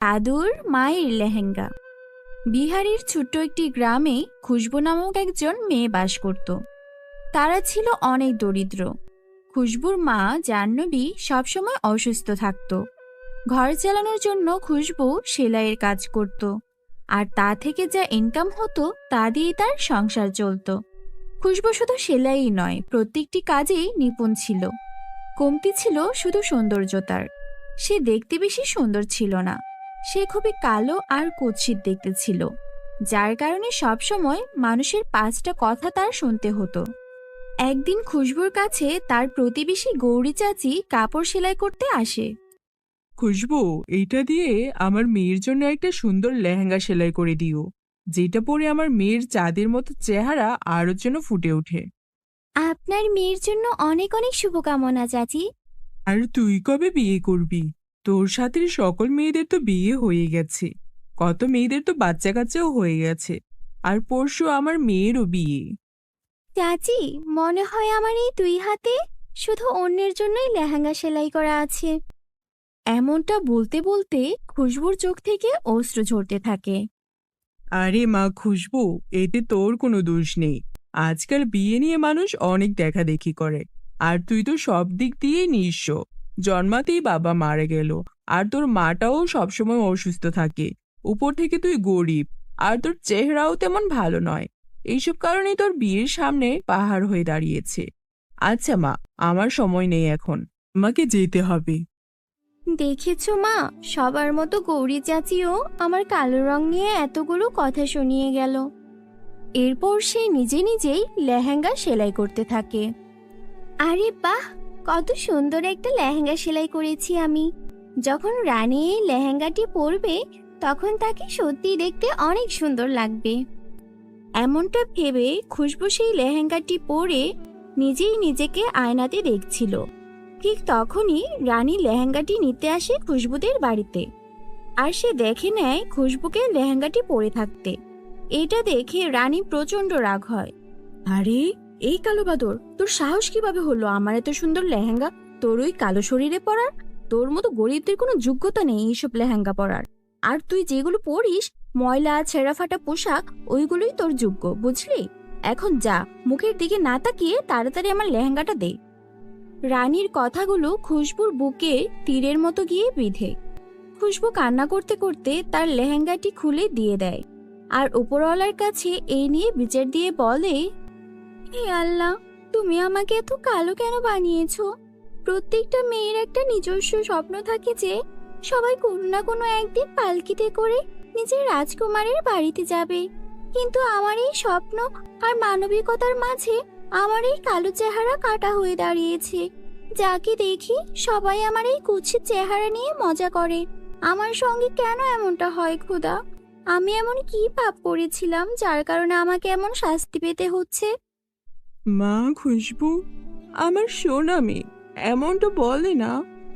দাদুর মায়ের লেহেঙ্গা। বিহারের ছোট্ট একটি গ্রামে খুশবু নামক একজন মেয়ে বাস করত। তারা ছিল অনেক দরিদ্র। খুশবুর মা জাহ্নবী সবসময় অসুস্থ থাকত। ঘর চালানোর জন্য খুশবু সেলাইয়ের কাজ করত, আর তা থেকে যা ইনকাম হতো তা দিয়ে তার সংসার চলত। খুশবু শুধু সেলাই নয়, প্রত্যেকটি কাজেই নিপুণ ছিল। কমতি ছিল শুধু সৌন্দর্যতার। সে দেখতে বেশি সুন্দর ছিল না, সে খুবই কালো আর কুৎসিত দেখতে ছিল, যার কারণে সবসময় মানুষের পাঁচটা কথা তার শুনতে হতো। একদিন খুশবুর কাছে তার প্রতিবেশী গৌরী চাচি কাপড় সেলাই করতে আসে। খুশবু, এইটা দিয়ে আমার মেয়ের জন্য একটা সুন্দর লেহেঙ্গা সেলাই করে দিও, যেটা পরে আমার মেয়ের চাঁদের মতো চেহারা আরো যেন ফুটে ওঠে। আপনার মেয়ের জন্য অনেক অনেক শুভকামনা চাচি। আর তুই কবে বিয়ে করবি? তোর সাথে সকল মেয়েদের তো বিয়ে হয়ে গেছে, কত মেয়েদের তো বাচ্চা কাচ্চাও হয়ে গেছে, আর পরশু আমার মেয়েরও বিয়ে। চাচি, মনে হয় আমার এই দুই হাতে শুধু অন্যের জন্যই লেহেঙ্গা সেলাই করা আছে। এমনটা বলতে বলতে খুশবুর চোখ থেকে অশ্রু ঝরতে থাকে। আরে মা খুশবু, এতে তোর কোনো দোষ নেই। আজকাল বিয়ে নিয়ে মানুষ অনেক দেখাদেখি করে, আর তুই তো সব দিক দিয়েই নিঃস্ব। জন্মাতেই বাবা মারা গেল, আর তোর মাটাও সবসময় অসুস্থ থাকে। উপর থেকে তুই গরিব, আর তোর চেহারাও তেমন ভালো নয়। এইসব কারণেই তোর বিয়ের সামনে পাহাড় হয়ে দাঁড়িয়েছে। আচ্ছা মা, আমার সময় নেই এখন, আমাকে যেতে হবে। দেখেছো মা, সবার মতো গৌরী চাচিও আমার কালো রং নিয়ে এতগুলো কথা শুনিয়ে গেল। এরপর সে নিজে নিজেই লেহেঙ্গা সেলাই করতে থাকে। আরে বাহ, কত সুন্দর একটা লেহেঙ্গা সেলাই করেছি আমি। যখন রানী এই লেহেঙ্গাটি পরবে তখন তাকে সত্যি দেখতে অনেক সুন্দর লাগবে। এমনটা ভেবে খুশবু সেই লেহেঙ্গাটি পরে নিজেই নিজেকে আয়নাতে দেখছিল। ঠিক তখনই রানী লেহেঙ্গাটি নিতে আসে খুশবুদের বাড়িতে, আর সে দেখে নেয় খুশবুকে লেহেঙ্গাটি পরে থাকতে। এটা দেখে রানী প্রচন্ড রাগ হয়। আরে, এই কালো বাদর, তোর সাহস কিভাবে হলো আমার এত সুন্দর লেহেঙ্গা তোর ওই কালো শরীরে পরার? তোর মতো গরিবদের কোনো যোগ্যতা নেই এইসব লেহেঙ্গা পরার। আর তুই যেগুলো পরিস, ময়লা ছেঁড়া ফাটা পোশাক, ওইগুলোই তোর যোগ্য, বুঝলি? এখন যা, মুখের দিকে না তাকিয়ে তাড়াতাড়ি আমার লেহেঙ্গাটা দে। রানীর কথাগুলো খুশবুর বুকে তীরের মতো গিয়ে বিঁধে। খুশবু কান্না করতে করতে তার লেহেঙ্গাটি খুলে দিয়ে দেয়, আর উপরওয়ালার কাছে এই নিয়ে বিচার দিয়ে বলে, হে আল্লাহ, তুমি আমাকে এত কালো কেন বানিয়েছো? প্রত্যেকটা মেয়ের একটা নিজস্ব স্বপ্ন থাকে যে সবাই কোনো না কোনো একদিন পালকিতে করে নিজের রাজকুমারের বাড়িতে যাবে। কিন্তু আমার এই স্বপ্ন আর মানবিকতার মাঝে আমার এই কালো চেহারা কাটা হয়ে দাঁড়িয়েছে। যাকে দেখি সবাই আমার এই কুৎসিত চেহারা নিয়ে মজা করে। আমার সঙ্গে কেন এমনটা হয় খোদা? আমি এমন কি পাপ করেছিলাম যার কারণে আমাকে এমন শাস্তি পেতে হচ্ছে? মা খুশবু, আমার সোনা মেয়ে, এমনটা বলে না।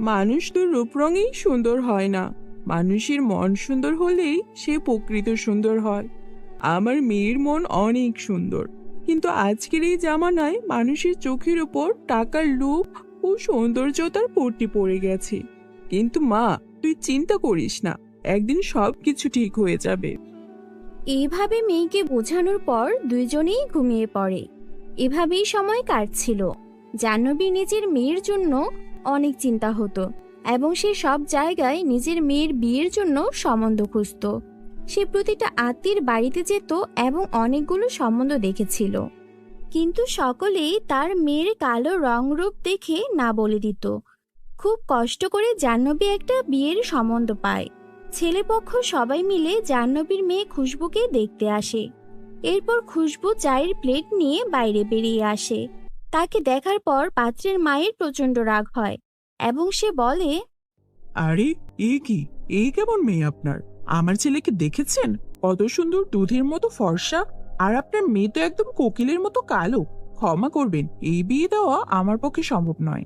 মানুষ তো রূপ রঙেই সুন্দর হয় না, মানুষের মন সুন্দর হলেই সে প্রকৃত সুন্দর হয়। আমার মেয়ের মন অনেক সুন্দর, কিন্তু আজকের এই জামানায় মানুষের চোখের উপর টাকার লোভ ও সৌন্দর্যতার পট্টি পড়ে গেছে। কিন্তু মা, তুই চিন্তা করিস না, একদিন সব কিছু ঠিক হয়ে যাবে। এইভাবে মেয়েকে বোঝানোর পর দুইজনেই ঘুমিয়ে পড়ে। এভাবেই সময় কাটছিল। জাহ্নবী নিজের মেয়ের জন্য অনেক চিন্তা হতো, এবং সে সব জায়গায় নিজের মেয়ের বিয়ের জন্য সম্বন্ধ খুঁজত। সে প্রতিটা আত্মীয়ের বাড়িতে যেত এবং অনেকগুলো সম্বন্ধ দেখেছিল, কিন্তু সকলেই তার মেয়ের কালো রং রূপ দেখে না বলে দিত। খুব কষ্ট করে জাহ্নবী একটা বিয়ের সম্বন্ধ পায়। ছেলেপক্ষ সবাই মিলে জাহ্নবীর মেয়ে খুশবুকে দেখতে আসে। এরপর খুশবু চায়ের প্লেট নিয়ে বাইরে বেরিয়ে আসে। তাকে দেখার পর পাত্রের মায়ের প্রচন্ড রাগ হয় এবং সে বলে, আরে, এ কি, এই কেমন মেয়ে আপনার? আমার ছেলেকে দেখেছেন? কত সুন্দর দুধের মতো ফর্সা, আর আপনার মেয়ে তো একদম কোকিলের মতো কালো। ক্ষমা করবেন, এই বিয়ে দেওয়া আমার পক্ষে সম্ভব নয়।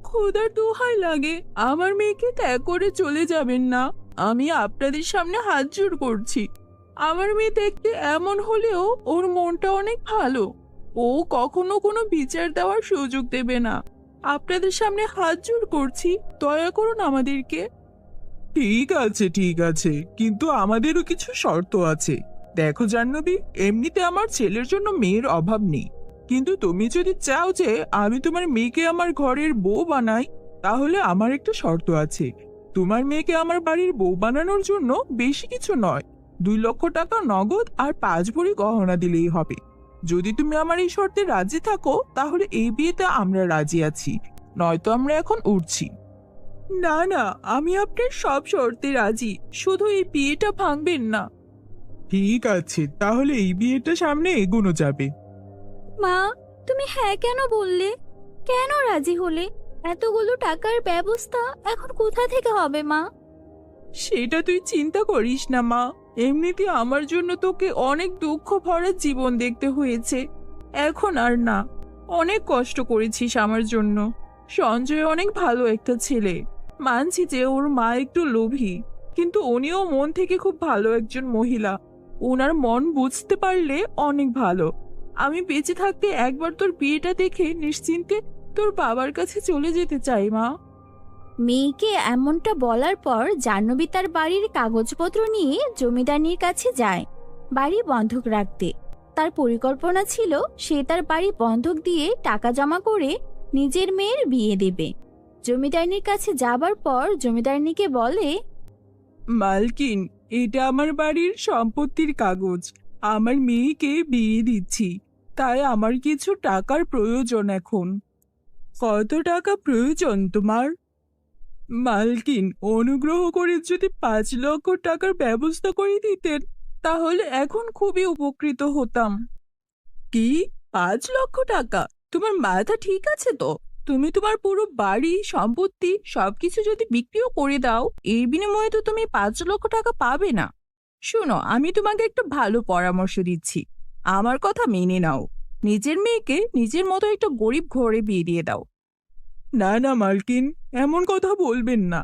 খোদার দোহাই লাগে, আমার মেয়েকে ত্যাগ করে চলে যাবেন না। আমি আপনাদের সামনে হাত জোড় করছি। আমার মেয়ে দেখতে এমন হলেও ওর মনটা অনেক ভালো। ও কখনো কোনো বিচার দেওয়ার সুযোগ দেবে না। আপনাদের সামনে হাত জোড় করছি, দয়া করুন আমাদেরকে। ঠিক আছে, কিন্তু আমাদেরও কিছু শর্ত আছে। দেখো জাহ্নবী, এমনিতে আমার ছেলের জন্য মেয়ের অভাব নেই, কিন্তু তুমি যদি চাও যে আমি তোমার মেয়েকে আমার ঘরের বউ বানাই, তাহলে আমার একটা শর্ত আছে। তোমার মেয়েকে আমার বাড়ির বউ বানানোর জন্য বেশি কিছু নয়, 2 লক্ষ টাকা নগদ আর 5 ভরি গহনা দিলেই হবে। যদি তুমি আমার এই শর্তে রাজি থাকো, তাহলে এই বিয়েতে আমরা রাজি আছি, নয়তো আমরা এখন উঠছি। না না, আমি আপনার সব শর্তে রাজি, শুধু এই বিয়েটা ভাঙবেন না। ঠিক আছে, তাহলে এই বিয়েটা সামনে এগোনো যাবে। মা, তুমি হ্যাঁ কেন বললে? কেন রাজি হলে? এতগুলো টাকার ব্যবস্থা এখন কোথা থেকে হবে মা? সেটা তুই চিন্তা করিস না মা, এমনিতে আমার জন্য তোকে অনেক দুঃখ ভরা জীবন দেখতে হয়েছে, এখন আর না। অনেক কষ্ট করেছিস আমার জন্য। সঞ্জয় অনেক ভালো একটা ছেলে, মানছি যে ওর মা একটু লোভী, কিন্তু উনিও মন থেকে খুব ভালো একজন মহিলা। ওনার মন বুঝতে পারলে অনেক ভালো। আমি বেঁচে থাকতে একবার তোর বিয়েটা দেখে নিশ্চিন্তে তোর বাবার কাছে চলে যেতে চাই মা। মেয়েকে এমনটা বলার পর জাহ্নবী তার বাড়ির কাগজপত্র নিয়ে জমিদারনির কাছে যায় বাড়ি বন্ধক রাখতে। তার পরিকল্পনা ছিল সে তার বাড়ি বন্ধক দিয়ে টাকা জমা করে নিজের মেয়ের বিয়ে দেবে। জমিদারনির কাছে যাবার পর জমিদারনিকে বলে, মালকিন, এটা আমার বাড়ির সম্পত্তির কাগজ। আমার মেয়েকে বিয়ে দিচ্ছি, তাই আমার কিছু টাকার প্রয়োজন এখন। কত টাকা প্রয়োজন তোমার? মালকিন, অনুগ্রহ করে যদি 5 লক্ষ টাকার ব্যবস্থা করে দিতেন, তাহলে এখন খুবই উপকৃত হতাম। কি, 5 লক্ষ টাকা? তোমার মাথা ঠিক আছে তো? তুমি তোমার পুরো বাড়ি সম্পত্তি সবকিছু যদি বিক্রিও করে দাও, এর বিনিময়ে তো তুমি 5 লক্ষ টাকা পাবে না। শোনো, আমি তোমাকে একটা ভালো পরামর্শ দিচ্ছি, আমার কথা মেনে নাও। নিজের মেয়েকে নিজের মতো একটা গরিব ঘরে বিয়ে দিয়ে দাও। না না মালকিন, এমন কথা বলবেন না।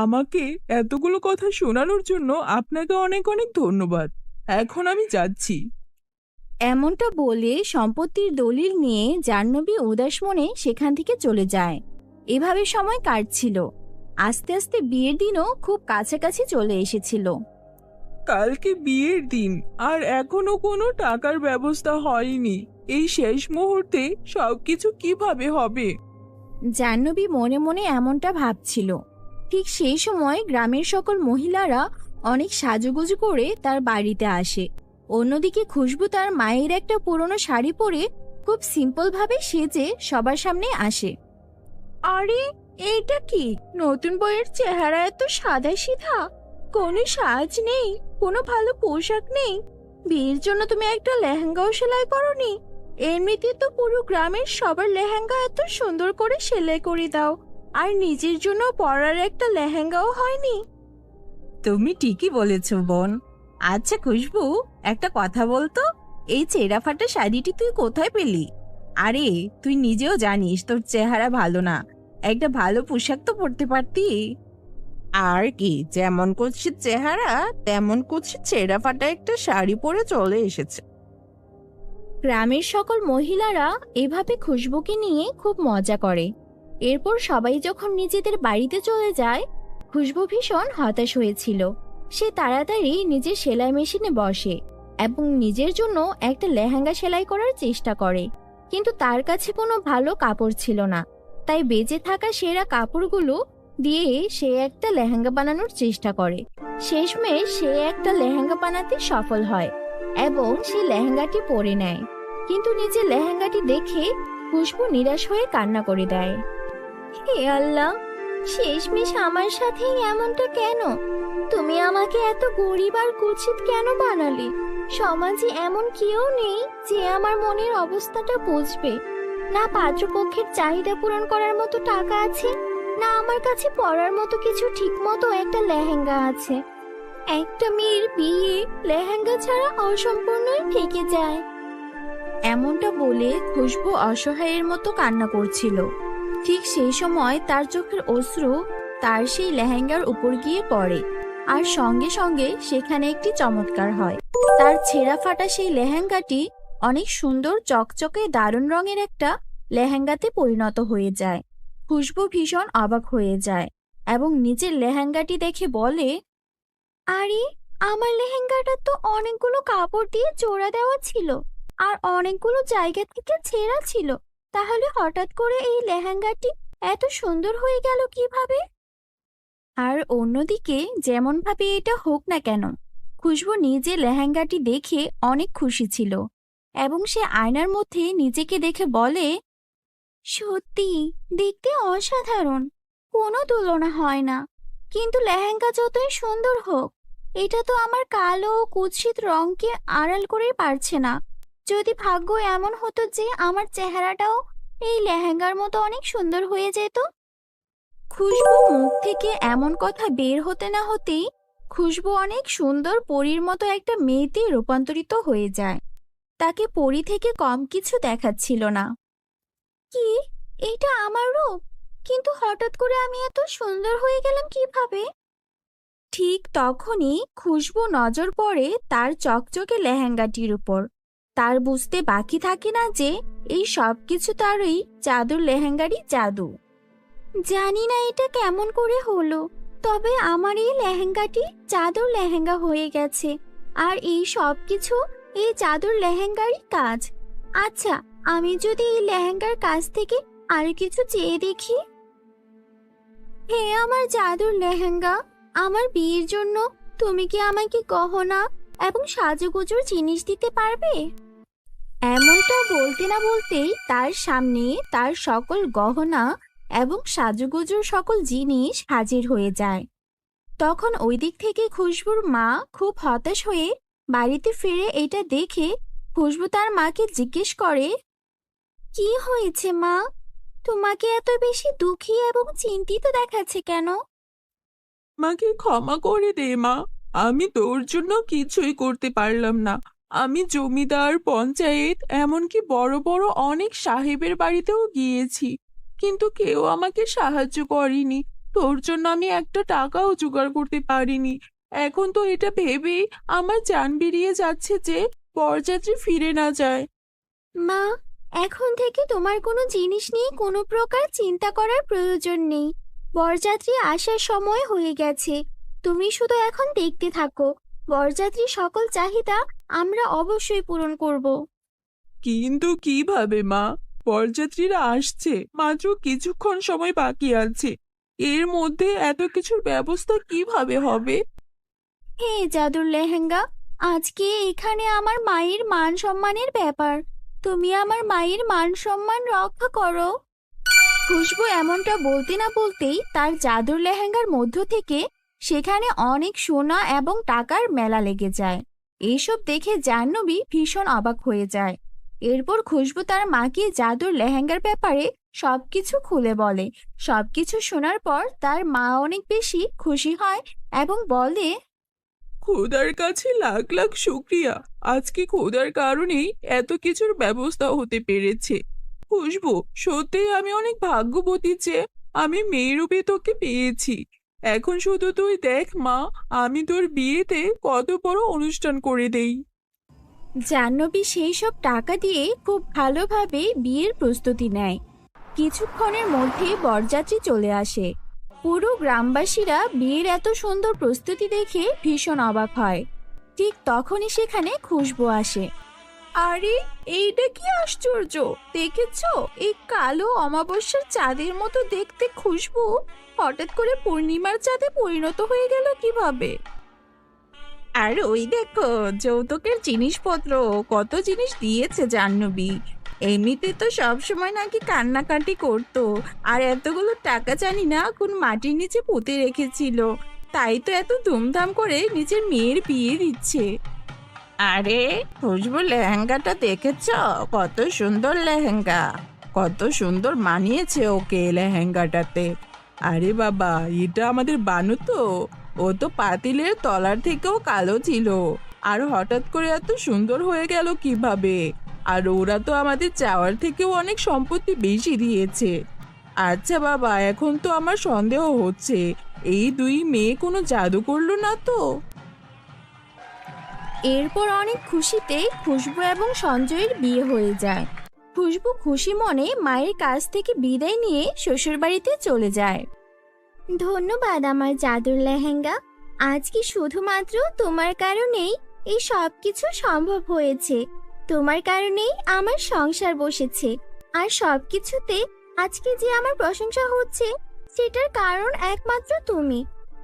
আমাকে এতগুলো কথা শোনানোর জন্য আপনাকে অনেক অনেক ধন্যবাদ। এখন আমি যাচ্ছি। এমনটা বলে সম্পত্তির দলিল নিয়ে জাহ্নবী উদাস মনে সেখান থেকে চলে যায়। এভাবে সময় কাটছিল। আস্তে আস্তে বিয়ের দিনও খুব কাছাকাছি চলে এসেছিল। কালকে বিয়ের দিন, আর এখনো কোনো টাকার ব্যবস্থা হয়নি। এই শেষ মুহূর্তে সবকিছু কিভাবে হবে? জাহ্নবী মনে মনে এমনটা ভাবছিল। ঠিক সেই সময় গ্রামের সকল মহিলারা অনেক সাজুগুজু করে তার বাড়িতে আসে। অন্যদিকে খুশবু তার মায়ের একটা পুরনো শাড়ি পরে খুব সিম্পল ভাবে সেজে সবার সামনে আসে। আরে, এইটা কি? নতুন বউয়ের চেহারা এত সাদা সিধা, কোনো সাজ নেই, কোনো ভালো পোশাক নেই। বিয়ের জন্য তুমি একটা লেহেঙ্গাও সেলাই করনি? এমনিতে তো পুরো গ্রামের সবার লেহেঙ্গা এত সুন্দর করে সেলাই করে দাও, আর নিজের জন্য পরার একটা লেহেঙ্গাও হয়নি। তুমি ঠিকই বলেছ বোন। আচ্ছা খুশবু, একটা কথা বলতো, এই ছেঁড়া ফাটা শাড়িটি তুই কোথায় পেলি? আরে, তুই নিজেও জানিস তোর চেহারা ভালো না, একটা ভালো পোশাক তো পরতে পারতি। আর কি, যেমন করছে চেহারা তেমন করছে ছেঁড়া ফাটা একটা শাড়ি পরে চলে এসেছে। গ্রামের সকল মহিলারা এভাবে খুশবুকে নিয়ে খুব মজা করে। এরপর সবাই যখন নিজেদের বাড়িতে চলে যায়, খুশবু ভীষণ হতাশ হয়েছিল। সে তাড়াতাড়ি নিজের সেলাই মেশিনে বসে এবং নিজের জন্য একটা লেহেঙ্গা সেলাই করার চেষ্টা করে, কিন্তু তার কাছে কোনো ভালো কাপড় ছিল না। তাই বেঁচে থাকা সেরা কাপড়গুলো দিয়ে সে একটা লেহেঙ্গা বানানোর চেষ্টা করে। শেষমেশ সে একটা লেহেঙ্গা বানাতে সফল হয় এবং সে লেহেঙ্গাটি পরে নেয়। কিন্তু নিজের লেহেঙ্গাটি দেখে খুশবু নিরাশ হয়ে কান্না করে দেয়। হে আল্লাহ, শেষমেশ আমার সাথেই এমনটা কেন? তুমি আমাকে এত গরিব আর কুৎসিত কেন বানালে? সমাজে এমন কেউ নেই যে আমার মনের অবস্থাটা বুঝবে। না পাত্রপক্ষের চাহিদা পূরণ করার মতো টাকা আছে, না আমার কাছে পরার মতো কিছু ঠিক মতো একটা লেহেঙ্গা আছে। একটা মেয়ের বিয়ে লেহেঙ্গা ছাড়া অসম্পূর্ণই থেকে যায়। এমনটা বলে খুশবু অসহায়ের মতো কান্না করছিল। ঠিক সেই সময় তার চোখের অশ্রু তার সেই লেহেঙ্গার উপর গিয়ে পড়ে, আর সঙ্গে সঙ্গে সেখানে একটি চমৎকার হয়। তার ছেঁড়া ফাটা সেই লেহেঙ্গাটি অনেক সুন্দর চকচকে দারুণ রঙের একটা লেহেঙ্গাতে পরিণত হয়ে যায়। খুশবু ভীষণ অবাক হয়ে যায়। এবং নিজের লেহেঙ্গাটি দেখে বলে, আরে আমার লেহেঙ্গাটা তো অনেকগুলো কাপড় দিয়ে জোড়া দেওয়া ছিল আর অনেকগুলো জায়গা থেকে ছেঁড়া ছিল, তাহলে হঠাৎ করে এই লেহেঙ্গাটি এত সুন্দর হয়ে গেল কিভাবে? আর অন্যদিকে যেমন ভাবে এটা হোক না কেন, খুশবু নিজে লেহেঙ্গাটি দেখে অনেক খুশি ছিল এবং সে আয়নার মধ্যে নিজেকে দেখে বলে, সত্যি দেখতে অসাধারণ, কোনো তুলনা হয় না। কিন্তু লেহেঙ্গা যতই সুন্দর হোক, এটা তো আমার কালো ও কুৎসিত রংকে আড়াল করে পারছে না। যদি ভাগ্য এমন হতো যে আমার চেহারাটাও এই লেহেঙ্গার মতো অনেক সুন্দর হয়ে যেত। খুশবু মুখ থেকে এমন কথা বের হতে না হতেই খুশবু অনেক সুন্দর পরীর মতো একটা মেয়েতে রূপান্তরিত হয়ে যায়। তাকে পরী থেকে কম কিছু দেখাচ্ছিল না। কি, এটা আমার রূপ? কিন্তু হঠাৎ করে আমি এত সুন্দর হয়ে গেলাম কিভাবে? ঠিক তখনই খুশবু নজর পড়ে তার চকচকে লেহেঙ্গাটির উপর। তার বুঝতে বাকি থাকে না যে এই সব কিছু তারই জাদুর লেহেঙ্গারই জাদু। জানি না এটা কেমন করে হলো, তবে আমার এই লেহেঙ্গাটি জাদুর লেহেঙ্গা হয়ে গেছে, আর এই সব কিছু এই জাদুর লেহেঙ্গারই কাজ। আচ্ছা, আমি যদি এই লেহেঙ্গার কাছ থেকে আর কিছু চেয়ে দেখি। হে আমার জাদুর লেহেঙ্গা, আমার বিয়ের জন্য তুমি কি আমাকে গহনা এবং সাজুগুজুর জিনিস দিতে পারবে? এমনটা বলতে না বলতেই তার সামনে তার সকল গহনা এবং সাজুগুজুর সকল জিনিস হাজির হয়ে যায়। তখন ওই দিক থেকে খুশবুর মা খুব হতাশ হয়ে বাড়িতে ফিরে এটা দেখে খুশবু তার মাকে জিজ্ঞেস করে, কি হয়েছে মা? তোমাকে এত বেশি দুঃখী এবং চিন্তিত দেখাচ্ছে কেন? আমাকে ক্ষমা করে দে মা, আমি তোর জন্য কিছুই করতে পারলাম না। আমি জমিদার, পঞ্চায়েত, এমনকি বড় বড় অনেক সাহেবের বাড়িতেও গিয়েছি, কিন্তু কেউ আমাকে সাহায্য করেনি। তোর জন্য আমি একটা টাকাও জোগাড় করতে পারিনি। এখন তো এটা ভেবেই আমার জান বেরিয়ে যাচ্ছে যে বরযাত্রী ফিরে না যায়। মা, এখন থেকে তোমার কোনো জিনিস নিয়ে কোনো প্রকার চিন্তা করার প্রয়োজন নেই। বরযাত্রী আসার সময় হয়ে গেছে, তুমি শুধু এখন দেখতে থাকো। বরযাত্রীর সকল চাহিদা আমরা অবশ্যই পূরণ করব। কিন্তু কিভাবে মা? বরযাত্রীরা আসছে, মাত্র কিছুক্ষণ সময় বাকি আছে। এর মধ্যে এত কিছুর ব্যবস্থা কিভাবে হবে? হে জাদুর লেহেঙ্গা, আজকে এখানে আমার মায়ের মান সম্মানের ব্যাপার। তুমি আমার মায়ের মান সম্মান রক্ষা করো। খুশবু এমনটা বলতে না বলতেই তার জাদুর লেহেঙ্গার মধ্য থেকে সেখানে অনেক সোনা এবং টাকার মেলা লেগে যায়। এইসব দেখে জাহ্নবী ভীষণ অবাক হয়ে যায়। এরপর খুশবু তার মাকে জাদুর লেহেঙ্গার ব্যাপারে সবকিছু খুলে বলে। সবকিছু শোনার পর তার মা অনেক বেশি খুশি হয় এবং বলে, খোদার কাছে লাখ লাখ শুক্রিয়া, আজকে খোদার কারণেই এত কিছুর ব্যবস্থা হতে পেরেছে। খুশবু, সত্যিই আমি অনেক ভাগ্যবতী যে আমি মেয়েরূপে তোকে পেয়েছি। এখন শুধু তুই দেখ মা, আমি তোর বিয়েতে কত বড় অনুষ্ঠান করে দেই। জাহ্নবী সেই সব টাকা দিয়ে খুব ভালোভাবে বিয়ের প্রস্তুতি নেয়। কিছুক্ষণের মধ্যে বরযাত্রী চলে আসে। পুরো গ্রামবাসীরা বিয়ের এত সুন্দর প্রস্তুতি দেখে ভীষণ অবাক হয়। ঠিক তখনই সেখানে খুশবু আসে। আরে, এইটা কি আশ্চর্য! দেখেছো, এই কালো অমাবস্যার চাঁদের মতো দেখতে খুশবু হঠাৎ করে পূর্ণিমার চাঁদে পরিণত হয়ে গেল কিভাবে? আর ওই দেখো, যৌতুকের জিনিসপত্র কত জিনিস দিয়েছে জাহ্নবী। এমনিতে তো সবসময় নাকি কান্নাকাটি করতো, আর এতগুলো টাকা জানি না কোন মাটির নিচে পুঁতে রেখেছিল, তাই তো এত ধুমধাম করে নিজের মেয়ের বিয়ে দিচ্ছে। আরে খুশবু, লেহেঙ্গাটা দেখেছ? কত সুন্দর লেহেঙ্গা, কত সুন্দর মানিয়েছে ওকে লেহেঙ্গাটাতে। আরে বাবা, এটা আমাদের বানু তো। ও তো পাতিলের তলার থেকেও কালো ছিল, আর হঠাৎ করে এত সুন্দর হয়ে গেল কিভাবে? আর ওরা তো আমাদের চাওয়ার থেকেও অনেক সম্পত্তি বেশি দিয়েছে। আচ্ছা বাবা, এখন তো আমার সন্দেহ হচ্ছে এই দুই মেয়ে কোনো জাদু করলো না তো? এরপর অনেক খুশিতে খুশবু এবং সঞ্জয়ের বিয়ে হয়ে যায়। খুশবু খুশি মনে মায়ের কাছ থেকে বিদায় নিয়ে শ্বশুরবাড়িতে চলে যায়। ধন্যবাদ আমার জাদুর লেহেঙ্গা। আজ কি শুধুমাত্র তোমার কারণেই এই সব কিছু সম্ভব হয়েছে। তোমার কারণেই আমার সংসার বসেছে। আর সবকিছুতে আজকে যে আমার প্রশংসা হচ্ছে সেটার কারণ একমাত্র তুমি।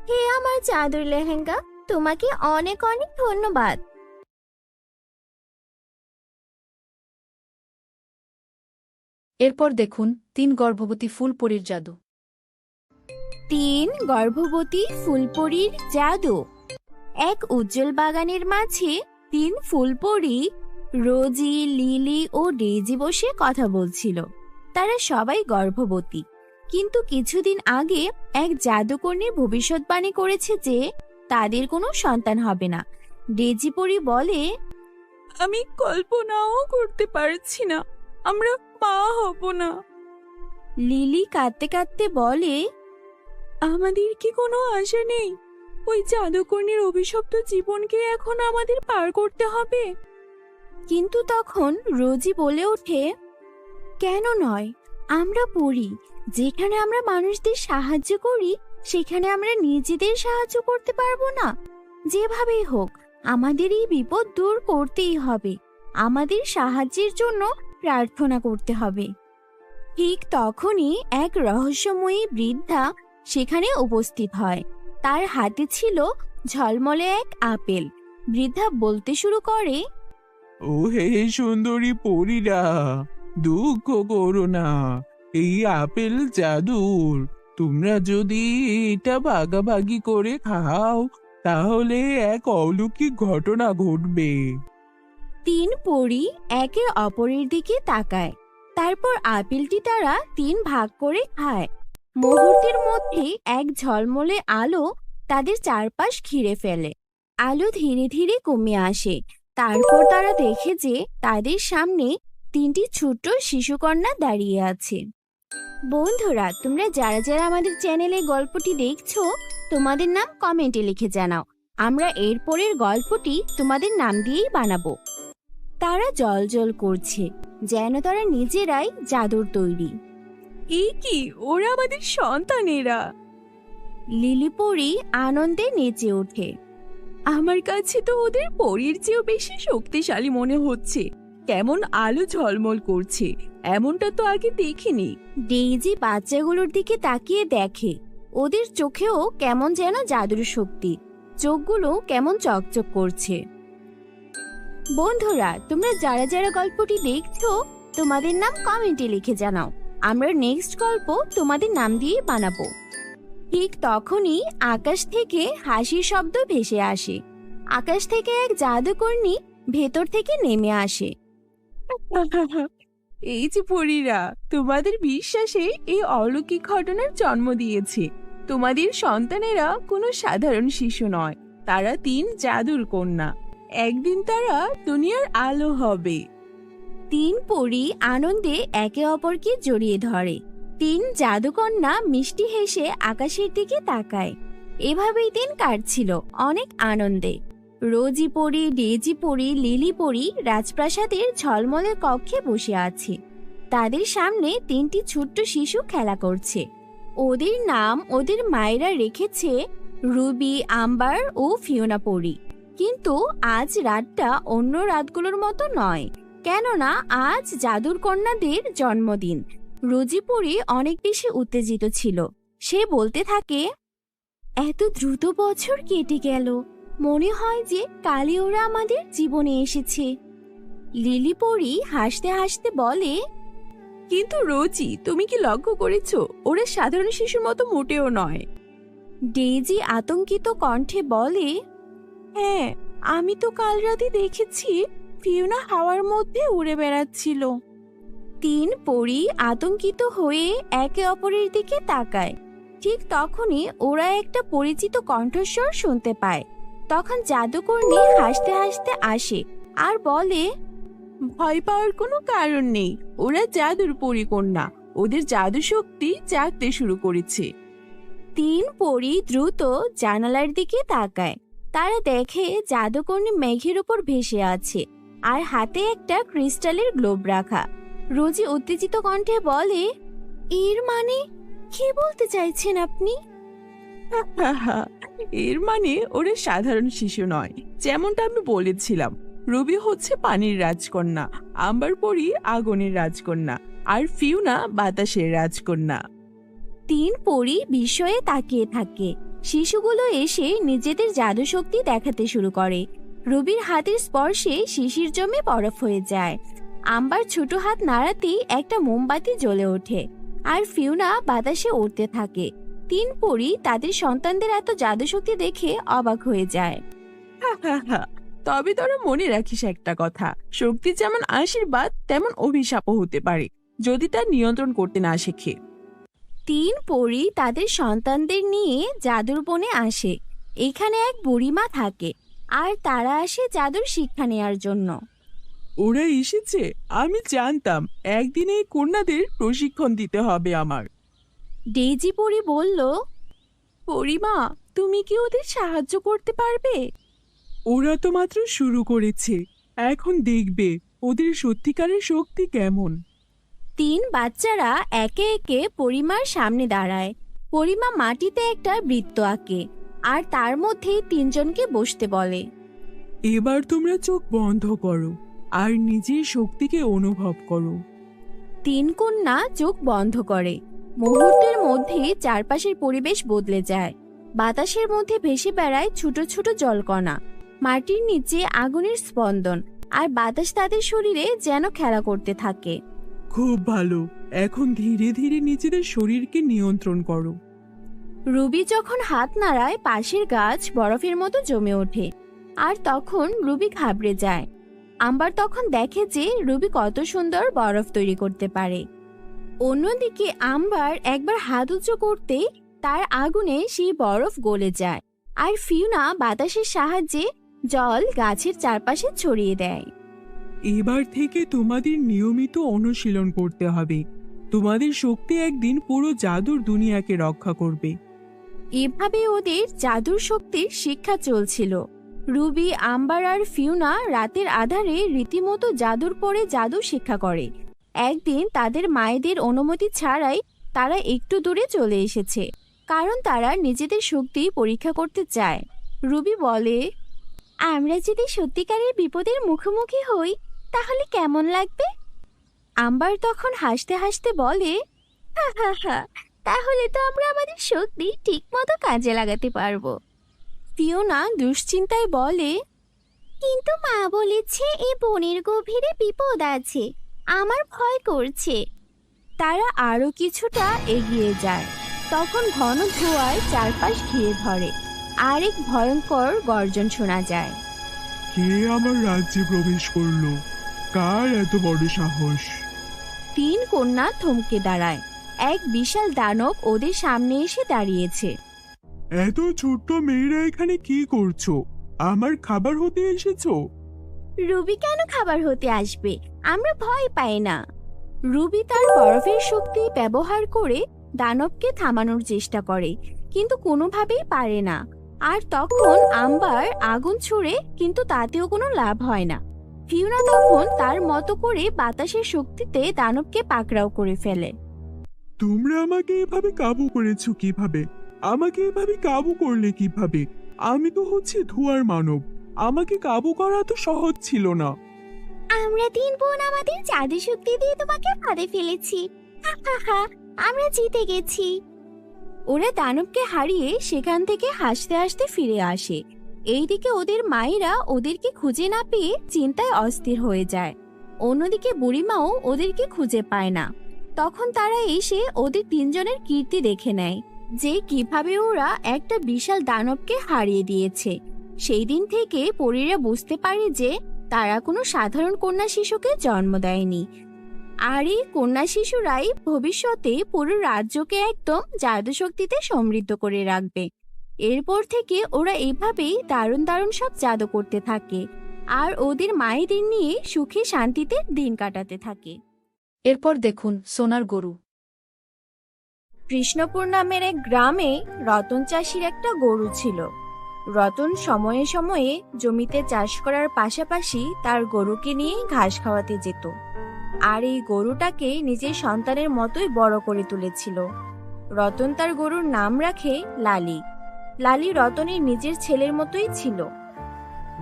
হে আমার জাদুর লেহেঙ্গা, তোমাকে অনেক অনেক ধন্যবাদ। এরপর দেখুন ৩ গর্ভবতী ফুলপরীর জাদু। ৩ গর্ভবতী ফুলপরীর জাদু। এক উজ্জ্বল বাগানের মাঝে ৩ ফুলপরী রোজি, লিলি ও ডেইজি বসে কথা বলছিল। তারা সবাই গর্ভবতী, কিন্তু কিছুদিন আগে এক জাদুকর্ণী ভবিষ্যৎবাণী করেছে যে তাদের কোনো সন্তান হবে না। ডেইজি পরী বলে, আমি কল্পনাও করতে পারছি না আমরা মা হব না। লিলি কাঁদতে কাঁদতে বলে, আমাদের কি কোনো আশা নেই? ওই জাদুকর্ণীর অভিশপ্ত জীবনকে এখন আমাদের পার করতে হবে। কিন্তু তখন রোজি বলে ওঠে, কেন নয়, আমরা পড়ি, যেখানে আমরা মানুষদের সাহায্য করি সেখানে আমরা নিজেদের সাহায্য করতে পারবো না? যেভাবেই হোক আমাদের এই বিপদ দূর করতেই হবে। আমাদের সাহায্যের জন্য প্রার্থনা করতে হবে। ঠিক তখনই এক রহস্যময়ী বৃদ্ধা সেখানে উপস্থিত হয়। তার হাতে ছিল ঝলমলে এক আপেল। বৃদ্ধা বলতে শুরু করে, ও হে সুন্দরী পরীরা, দুঃখ করো না, এই আপেল জাদুর। তোমরা যদি এটা ভাগাভাগি করে খাও তাহলে এক অলৌকিক ঘটনা ঘটবে। ৩ পরী একে অপরের দিকে তাকায়। তারপর আপেলটি তারা ৩ ভাগ করে খায়। মুহূর্তের মধ্যে এক ঝলমলে আলো তাদের চারপাশ ঘিরে ফেলে। আলো ধীরে ধীরে কমে আসে। তারপর তারা দেখে যে তাদের সামনে ৩টি ছোট্ট শিশুকন্যা দাঁড়িয়ে আছে। বন্ধুরা, তোমরা যারা যারা আমাদের চ্যানেলে গল্পটি দেখছো, তোমাদের নাম কমেন্টে লিখে জানাও। আমরা এরপরের গল্পটি তোমাদের নাম দিয়েই বানাবো। তারা জ্বলজ্বল করছে, যেন তারা নিজেরাই জাদুর তৈরি। এই কি, ওরা আমাদের সন্তানেরা! লিলি পরী আনন্দে নেচে ওঠে। আমার কাছে তো ওদের পরীর চেয়েও বেশি শক্তিশালী মনে হচ্ছে। কেমন আলো ঝলমল করছে, এমনটা তো আগে দেখিনি। ডেইজি বাচ্চাগুলোর দিকে তাকিয়ে দেখে ওদের চোখেও কেমন যেন জাদুর শক্তি। চোখগুলো কেমন চকচক করছে। বন্ধুরা, তোমরা যারা যারা গল্পটি দেখছো, তোমাদের নাম কমেন্টে লিখে জানাও। আমরা নেক্সট গল্প তোমাদের নাম দিয়ে বানাবো। ঠিক তখনই আকাশ থেকে হাসির শব্দ ভেসে আসে। আকাশ থেকে এক জাদুকর্ণী ভেতর থেকে নেমে আসে। এই যে পরীরা, তোমাদের বিশ্বাসে এই অলৌকিক ঘটনার জন্ম দিয়েছে। তোমাদের সন্তানেরা কোনো সাধারণ শিশু নয়, তারা ৩ জাদুর কন্যা। একদিন তারা দুনিয়ার আলো হবে। ৩ পরী আনন্দে একে অপরকে জড়িয়ে ধরে। ৩ জাদুকন্যা মিষ্টি হেসে আকাশের দিকে তাকায়। এভাবেই দিন কাটছিল অনেক আনন্দে। রোজি পরী, ডেইজি পরী, লিলি পরী রাজপ্রাসাদের ঝলমলে কক্ষে বসে আছে। তাদের সামনে ৩টি ছোট্ট শিশু খেলা করছে। ওদের নাম ওদের মায়েরা রেখেছে রুবি, আম্বার ও ফিওনা পরী। কিন্তু আজ রাতটা অন্য রাতগুলোর মতো নয়, কেননা আজ জাদুর কন্যাদের জন্মদিন। রোজি পরী অনেক বেশি উত্তেজিত ছিল। সে বলতে থাকে, এত দ্রুত বছর কেটে গেল, মনে হয় যে কালই ওরা আমাদের জীবনে এসেছে। লিলি পরী হাসতে হাসতে বলে, কিন্তু রোজি, তুমি কি লক্ষ্য করেছো, ওরা সাধারণ শিশুর মতো মোটেও নয়। ডেইজি আতঙ্কিত কণ্ঠে বলে, হ্যাঁ, আমি তো কাল রাতে দেখেছি ফিওনা হাওয়ার মধ্যে উড়ে বেড়াচ্ছিল। ৩ পরী আতঙ্কিত হয়ে একে অপরের দিকে তাকায়। ঠিক তখনই ওরা একটা পরিচিত কণ্ঠস্বর শুনতে পায়। তখন জাদুকর্ণী হাসতে হাসতে আসে আর বলে, ভয় পাওয়ার কোনো কারণ নেই, ওরা জাদুর পরীকন্যা। ওদের জাদু শক্তি জাগতে শুরু করেছে। ৩ পরী দ্রুত জানালার দিকে তাকায়। তারা দেখে জাদুকর্ণী মেঘের উপর ভেসে আছে আর হাতে একটা ক্রিস্টালের গ্লোব রাখা। রোজি উত্তেজিত কণ্ঠে বলে, এর মানে কি বলতে চাইছেন আপনি? এর মানে ওরা সাধারণ শিশু নয়, যেমনটা আমি বলেছিলাম। রবি হচ্ছে পানির রাজকন্যা, আম্বার পরি আগুনের রাজকন্যা, আর ফিউনা বাতাসের রাজকন্যা। তিন পরী বিস্ময়ে তাকিয়ে থাকে। শিশুগুলো এসে নিজেদের জাদু শক্তি দেখাতে শুরু করে। রবির হাতের স্পর্শে শিশির জমে বরফ হয়ে যায়। আম্বার ছোট হাত নাড়াতেই একটা মোমবাতি জ্বলে ওঠে, আর ফিউনা বাতাসে উড়তে থাকে। তিন পরী তাদের সন্তানদের এত জাদু শক্তি দেখে অবাক হয়ে যায়। তবে তোরা মনে রাখিস একটা কথা, শক্তি যেমন আশীর্বাদ তেমন অভিশাপও হতে পারে যদি তার নিয়ন্ত্রণ করতে না শেখে। তিন পরী তাদের সন্তানদের নিয়ে জাদুর বনে আসে। এখানে এক বুড়িমা থাকে, আর তারা আসে জাদুর শিক্ষা নেয়ার জন্য। ওরা এসেছে, আমি জানতাম একদিন এই কন্যাদের প্রশিক্ষণ দিতে হবে আমার। ডেইজি পরী বলল, পরিমা, তুমি কি ওদের সাহায্য করতে পারবে? ওরা তো মাত্র শুরু করেছে, এখন দেখবে ওদের সত্যিকারের শক্তি কেমন। তিন বাচ্চারা একে একে পরিমার সামনে দাঁড়ায়। পরিমা মাটিতে একটা বৃত্ত আঁকে, আর তার মধ্যে তিনজনকে বসতে বলে। এবার তোমরা চোখ বন্ধ করো আর নিজের শক্তিকে অনুভব করো। তিন কন্যা চোখ বন্ধ করে। মুহূর্তের মধ্যে চারপাশের পরিবেশ বদলে যায়। বাতাসের মধ্যে ভেসে বেড়ায় ছোট ছোট জলকণা। মাটির নিচে আগুনের স্পন্দন, আর বাতাস তাদের শরীরে যেন খেলা করতে থাকে। খুব ভালো, এখন ধীরে ধীরে নিজেদের শরীরকে নিয়ন্ত্রণ করো। রুবি যখন হাত নাড়ায় পাশের গাছ বরফের মতো জমে ওঠে, আর তখন রুবি ঘাবড়ে যায়। আম্বার তখন দেখে যে রুবি কত সুন্দর বরফ তৈরি করতে পারে। অন্যদিকে আম্বার একবার হাত উঁচু করতেই তার আগুনে সেই বরফ গলে যায়, আর ফিউনা বাতাসের সাহায্যে জল গাছের চারপাশে ছড়িয়ে দেয়। এবার থেকে তোমাদের নিয়মিত অনুশীলন করতে হবে। তোমাদের শক্তি একদিন পুরো জাদুর দুনিয়াকে রক্ষা করবে। এভাবে ওদের জাদুর শক্তির শিক্ষা চলছিল। রুবি, আম্বার আর ফিউনা রাতের আধারে রীতিমতো জাদুর পরে জাদু শিক্ষা করে। একদিন তাদের মায়েদের অনুমতি ছাড়াই তারা একটু দূরে চলে এসেছে, কারণ তারা নিজেদের শক্তি পরীক্ষা করতে চায়। রুবি বলে, আমরা যদি সত্যিকারের বিপদের মুখোমুখি হই তাহলে কেমন লাগবে? আম্বার তখন হাসতে হাসতে বলে, হা হা হা, তাহলে তো আমরা আমাদের শক্তি ঠিকমতো কাজে লাগাতে পারবো। ফিওনা দুশ্চিন্তায় বলে, কিন্তু মা বলেছে এই বনের গভীরে বিপদ আছে, আমার ভয় করছে। তারা আরো কিছুটা এগিয়ে যায়। তখন ঘন ধোঁয়ায় চারপাশ ঘিরে ধরে, আর এক ভয়ঙ্কর গর্জন শোনা যায়। কে আমার রাজ্যে প্রবেশ করলো? কার এত বড় সাহস? তিন কন্যা থমকে দাঁড়ায়। এক বিশাল দানব ওদের সামনে এসে দাঁড়িয়েছে। এত ছোট্ট মেয়েরা এখানে কি করছো? আমার খাবার হতে এসেছো? রুবি কেন খাবার হতে আসবে? আমরা ভয় পাই না। রুবি তার বরফের শক্তি ব্যবহার করে দানবকে থামানোর চেষ্টা করে, কিন্তু কোনোভাবেই পারে না। আর তখন আম্বার আগুন ছুড়ে, কিন্তু তাতেও কোনো লাভ হয় না। ফিওনা তখন তার মতো করে বাতাসের শক্তিতে দানবকে পাকড়াও করে ফেলে। তোমরা আমাকে এভাবে কাবু করেছো কিভাবে? আমাকে এভাবে কাবু করলে কিভাবে? আমি তো হচ্ছে ধোঁয়ার মানব, আমাকে কাবু করা তো সহজ ছিল না। আমরা তিন বোন আমাদের জাদু শক্তি দিয়ে তোমাকে ফাঁদে ফেলেছি। হা হা হা, আমরা জিতে গেছি। ওরা দানবকে হারিয়ে সেখান থেকে হাসতে হাসতে ফিরে আসে। এইদিকে ওদের মায়েরা ওদেরকে খুঁজে না পেয়ে চিন্তায় অস্থির হয়ে যায়। অন্যদিকে বুড়িমাও ওদেরকে খুঁজে পায় না। তখন তারা এসে ওদের তিনজনের কীর্তি দেখে নেয়, যে কিভাবে ওরা একটা বিশাল দানবকে হারিয়ে দিয়েছে। সেই দিন থেকে পরীরা বুঝতে পারে যে তারা কোনো সাধারণ কন্যা শিশুকে জন্ম দেয়নি, আর এই কন্যা শিশুরাই ভবিষ্যতে পুরো রাজ্যকে একদম জাদু শক্তিতে সমৃদ্ধ করে রাখবে। এরপর থেকে ওরা এভাবেই দারুণ দারুণ সব জাদু করতে থাকে, আর ওদের মায়েদের নিয়ে সুখে শান্তিতে দিন কাটাতে থাকে। এরপর দেখুন সোনার গরু। কৃষ্ণপুর নামের এক গ্রামে রতন চাষির একটা গরু ছিল। রতন সময়ে সময়ে জমিতে চাষ করার পাশাপাশি তার গরুকে নিয়ে ঘাস খাওয়াতে যেত, আর এই গরুটাকে নিজের সন্তানের মতোই বড় করে তুলেছিল। রতন তার গরুর নাম রাখে লালি, লালি রতনের নিজের ছেলের মতোই ছিল।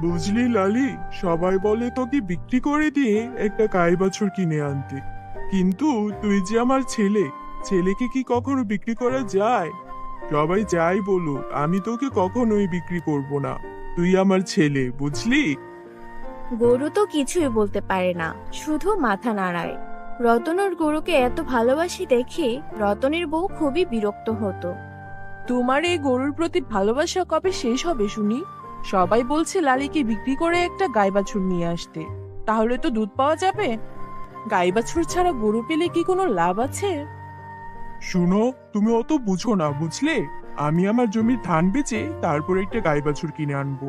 বুঝলি লালি, সবাই বলে তোকে বিক্রি করে দিয়ে একটা গাই বাছুর কিনে আনতে, কিন্তু তুই যে আমার ছেলে, ছেলেকে কি কখনো বিক্রি করা যায়? সবাই যাই বলুক, আমি তোকে কখনোই বিক্রি করব না। তুই আমার ছেলে, বুঝলি? গরু তো কিছুই বলতে পারে না, শুধু মাথা নাড়ায়। রতন ওর গরুকে এত ভালোবাসি দেখে রতনের বউ খুবই বিরক্ত হতো। তোমার এই গরুর প্রতি ভালোবাসা কবে শেষ হবে শুনি? সবাই বলছে লালিকে বিক্রি করে একটা গাই বাছুর নিয়ে আসতে, তাহলে তো দুধ পাওয়া যাবে। গাই বাছুর ছাড়া গরু পেলে কি কোনো লাভ আছে? শুনো, তুমি অত বুঝো না, বুঝলে? আমি আমার জমির ধান বেচে তারপর একটা গাই বাছুর কিনে আনবো।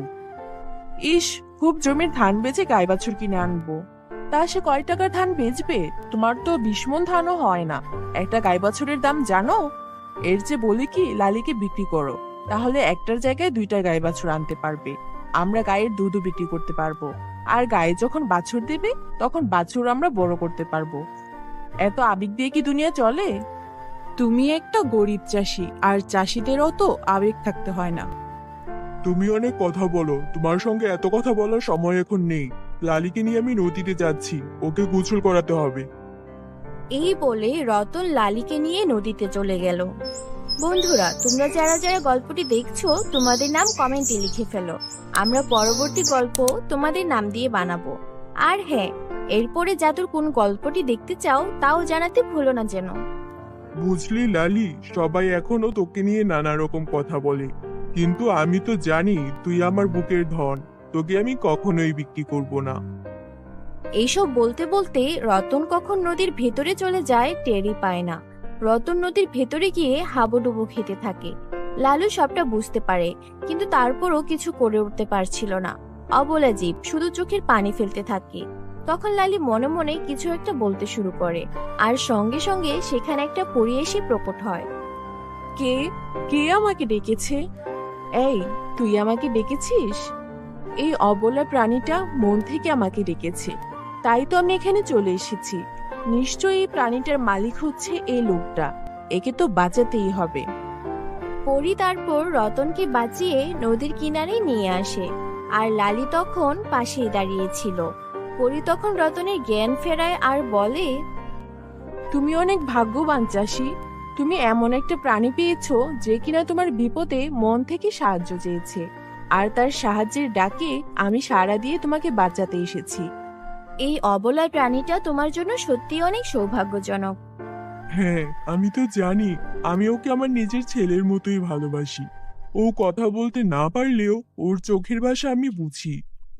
ইস, খুব জমির ধান বেচে গাই বাছুর কিনে আনবো? তা সে কয় টাকার ধান বেচবে? তোমার তো 20 মণ ধানও হয় না। একটা গাই বাছুরের দাম জানো? এর যে বলি কি লালিকে বিক্রি করো, তাহলে একটার জায়গায় 2টা গাই বাছুর আনতে পারবে। আমরা গায়ের দুধও বিক্রি করতে পারবো, আর গায়ে যখন বাছুর দেবে তখন বাছুর আমরা বড় করতে পারবো। এত আবেগ দিয়ে কি দুনিয়া চলে? তুমি একটা গরিব চাষি, আর চাষিদেরও তো আবেগ থাকতে হয় না। তুমি অনেক কথা বলো, তোমার সঙ্গে এত কথা বলার সময় এখন নেই। লালিকে নিয়ে আমি নদীতে যাচ্ছি, ওকে গোসল করাতে হবে। এই বলে রতন লালিকে নিয়ে নদীতে চলে গেল। বন্ধুরা, তোমরা যারা যারা গল্পটি দেখছো তোমাদের নাম কমেন্টে লিখে ফেলো। আমরা পরবর্তী গল্প তোমাদের নাম দিয়ে বানাবো। আর হ্যাঁ, এরপরে জাদুর কোন গল্পটি দেখতে চাও তাও জানাতে ভুলো না যেন। বুঝলি লালি, সবাই এখনো তোকে নিয়ে নানা রকম কথা বলে, কিন্তু আমি তো জানি তুই আমার বুকের ধন, তোকে আমি কখনোই বিক্রি করব না। এইসব বলতে বলতে রতন কখন নদীর ভেতরে চলে যায় টেরই পায় না। রতন নদীর ভেতরে গিয়ে হাবুডুবু খেতে থাকে। লালু সবটা বুঝতে পারে, কিন্তু তারপরও কিছু করে উঠতে পারছিল না। অবলা জীব শুধু চোখের পানি ফেলতে থাকে। তখন লালি মনে মনে কিছু একটা বলতে শুরু করে, আর সঙ্গে সঙ্গে সেখানে একটা পরী এসে প্রকট হয়। কে কে আমাকে ডেকেছে? এই, তুই আমাকে ডেকেছিস? এই অবলা প্রাণীটা মন থেকে আমাকে ডেকেছে, তাই তো আমি এখানে চলে এসেছি। নিশ্চয়ই এই প্রাণীটার মালিক হচ্ছে এই লোকটা, একে তো বাঁচাতেই হবে। পরী তারপর রতনকে বাঁচিয়ে নদীর কিনারে নিয়ে আসে, আর লালি তখন পাশেই দাঁড়িয়েছিল। পরী তখন রতনের জ্ঞান ফেরায় আর বলে, তুমি অনেক ভাগ্যবান চাষি, তুমি এমন একটা প্রাণী পেয়েছো যে কিনা তোমার বিপদে মন থেকে সাহায্য চেয়েছে, আর তার সাহায্যের ডাকে আমি সাড়া দিয়ে তোমাকে বাঁচাতে এসেছি। এই অবলা প্রাণীটা তোমার জন্য সত্যি অনেক সৌভাগ্যজনক। হ্যাঁ, আমি তো জানি, আমি ওকে আমার নিজের ছেলের মতোই ভালোবাসি। ও কথা বলতে না পারলেও ওর চোখের ভাষা আমি বুঝি।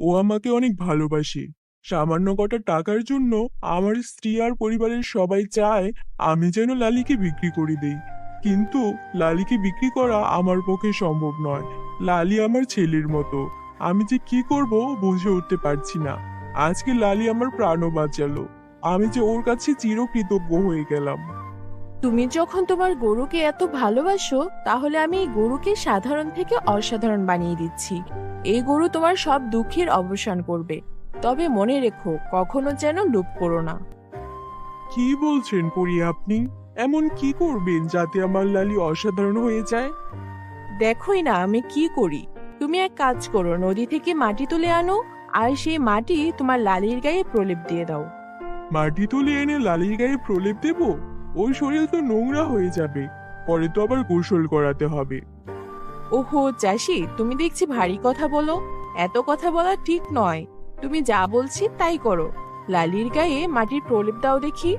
ও আমাকে অনেক ভালোবাসে। সামান্য কটা টাকার জন্য আমার স্ত্রী আর পরিবারের সবাই চায় আমি যেন লালিকে বিক্রি করে দেই, কিন্তু লালিকে বিক্রি করা আমার পক্ষে সম্ভব নয়। লালি আমার ছেলের মতো, আমি যে কি করব বুঝে উঠতে পারছি না। আজকে লালি আমার প্রাণও বাঁচালো, আমি যে ওর কাছে চিরকৃতজ্ঞ হয়ে গেলাম। তুমি যখন তোমার গরুকে এত ভালোবাসো, তাহলে আমি এই গরুকে সাধারণ থেকে অসাধারণ বানিয়ে দিচ্ছি। এই গরু তোমার সব দুঃখের অবসান করবে, তবে মনে রেখো কখনো যেন লোভ করো না। কি বলছেন পরি আপনি? এমন কি করবেন যাতে আমার লালি অসাধারণ হয়ে যায়? দেখোই না আমি কি করি। তুমি এক কাজ করো, নদী থেকে মাটি তুলে আনো, আর সেই মাটি তোমার লালির গায়ে প্রলেপ দিয়ে দাও। মাটি তুলে এনে লালির গায়ে প্রলেপ দেব? ওই শরীর তো নোংরা হয়ে যাবে, পরে তো আবার গোসল করাতে হবে। ওহো চাষি, তুমি দেখছি ভারী কথা বলো। এত কথা বলা ঠিক নয়। তুমি যা বলছি তাই করো, লালির গায়ে মাটির প্রলেপ দাও দেখি।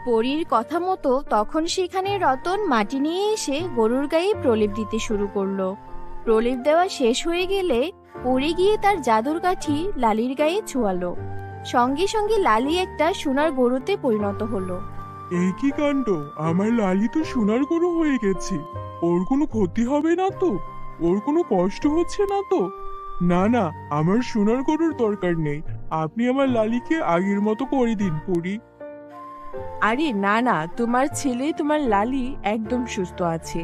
পরীর কথা মতো তখন সেখানে রতন মাটি নিয়ে এসে গরুর গায়ে প্রলেপ দিতে শুরু করলো। প্রলেপ দেওয়া শেষ হয়ে গেলে পরী গিয়ে তার জাদুর কাঠি লালির গায়ে ছোঁয়ালো। সঙ্গে সঙ্গে লালি একটা সোনার গরুতে পরিণত হলো। এই কি কাণ্ড! আমার লালি তো সোনার গরু হয়ে গেছে। ওর কোনো ক্ষতি হবে না তো? ওর কোনো কষ্ট হচ্ছে না তো? না না, আমার সোনার গরুর দরকার নেই। আপনি আমার লালিকে আগের মতো করে দিন পরি। আরে না না, তোমার ছেলে তোমার লালি একদম সুস্থ আছে।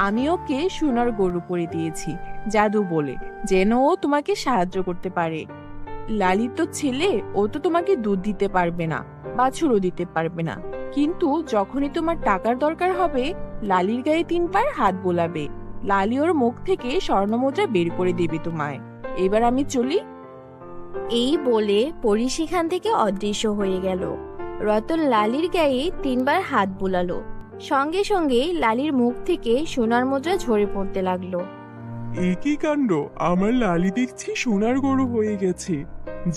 আমি ওকে সোনার গরু করে দিয়েছি জাদু বলে, যেন ও তোমাকে সাহায্য করতে পারে। লালি তো ছেলে, ও তো তোমাকে দুধ দিতে পারবে না, বাছুরও দিতে পারবে না, কিন্তু যখনই তোমার টাকার দরকার হবে লালির গায়ে 3 বার হাত বোলাবে, লালি ওর মুখ থেকে স্বর্ণমুদ্রা বের করে দিবে তোমায়। এবার আমি চলি। এই বলে পরী সেখান থেকে অদৃশ্য হয়ে গেল। রতন লালির গায়ে 3বার হাত বুলালো। সঙ্গে সঙ্গে লালির মুখ থেকে সোনার মুদ্রা ঝরে পড়তে লাগলো। একই কাণ্ড, আমার লালি দেখছি সোনার গরু হয়ে গেছে।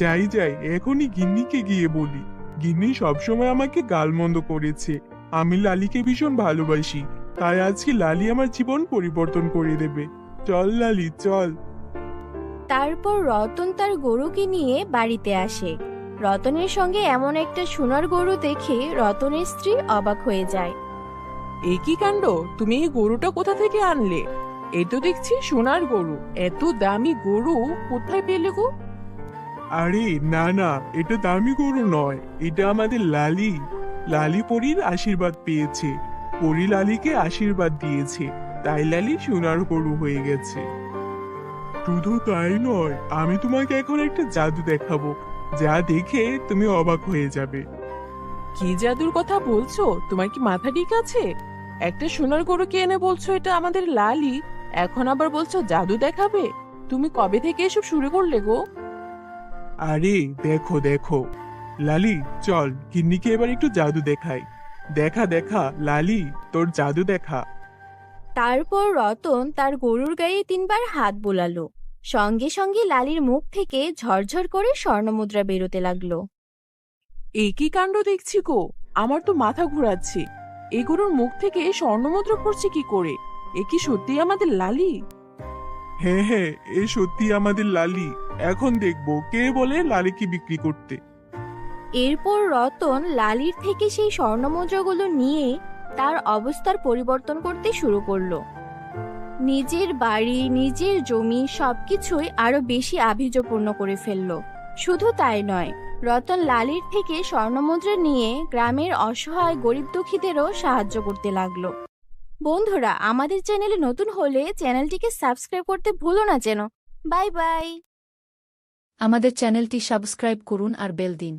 যাই যাই, এখনই গিন্নিকে গিয়ে বলি। গিন্নি সবসময় আমাকে গালমন্দ করেছে, আমি লালিকে ভীষণ ভালোবাসি, তাই আজকে লালি আমার জীবন পরিবর্তন করে দেবে। চল লালি চল। তারপর রতন তার গরুকে নিয়ে বাড়িতে আসে। রতনের সঙ্গে এমন একটা সোনার গরু দেখে রতনের স্ত্রী অবাক হয়ে যায়। এ কি কাণ্ড, তুমি এই গরুটা কোথা থেকে আনলে? এ তো দেখছি সোনার গরু। এত দামি গরু কোথায় পেলে গো? আরে না না, এটা দামি গরু নয়, এটা আমাদের লালি। লালি পরীর আশীর্বাদ পেয়েছে, পরী লালিকে আশীর্বাদ দিয়েছে, তাই লালি সোনার গরু হয়ে গেছে। শুধু তাই নয়, আমি তোমাকে এখন একটা জাদু দেখাবো, যা দেখে তুমি অবাক হয়ে যাবে। কি জাদুর কথা বলছো? তোমার কি মাথা ঠিক আছে? একটা সোনার গরুকে এনে বলছো এটা আমাদের লালি, এখন আবার বলছো জাদু দেখাবে? তুমি কবে থেকে এসব শুরু করলে গো? আরে দেখো দেখো লালি, চল গিন্নিকে এবার একটু জাদু দেখাই। দেখা দেখা লালি, তোর জাদু দেখা। তারপর রতন তার গরুর গায়ে 3বার হাত বোলালো। সঙ্গে সঙ্গে লালির মুখ থেকে ঝরঝর করে স্বর্ণমুদ্রা বেরোতে লাগলো। এ কি কাণ্ড দেখছি গো, আমার তো মাথা ঘোরাচ্ছে। এই গরুর মুখ থেকে স্বর্ণমুদ্রা পড়ছে কি করে? এ কি সত্যি আমাদের লালি? হ্যাঁ হ্যাঁ, এ সত্যি আমাদের লালি। এখন দেখবো কে বলে লালিকে বিক্রি করতে। এরপর রতন লালির থেকে সেই স্বর্ণমুদ্রাগুলো নিয়ে তার অবস্থার পরিবর্তন করতে শুরু করলো। নিজের বাড়ি, নিজের জমি সবকিছুই আরো বেশি আভিজাত্যপূর্ণ করে ফেললো। শুধু তাই নয়, রতন লালির থেকে স্বর্ণমুদ্রা নিয়ে গ্রামের অসহায় গরিব দুঃখীদেরও সাহায্য করতে লাগলো। বন্ধুরা, আমাদের চ্যানেলে নতুন হলে চ্যানেলটিকে সাবস্ক্রাইব করতে ভুলো না যেন। Bye bye. আমাদের চ্যানেলটি সাবস্ক্রাইব করুন আর বেল দিন।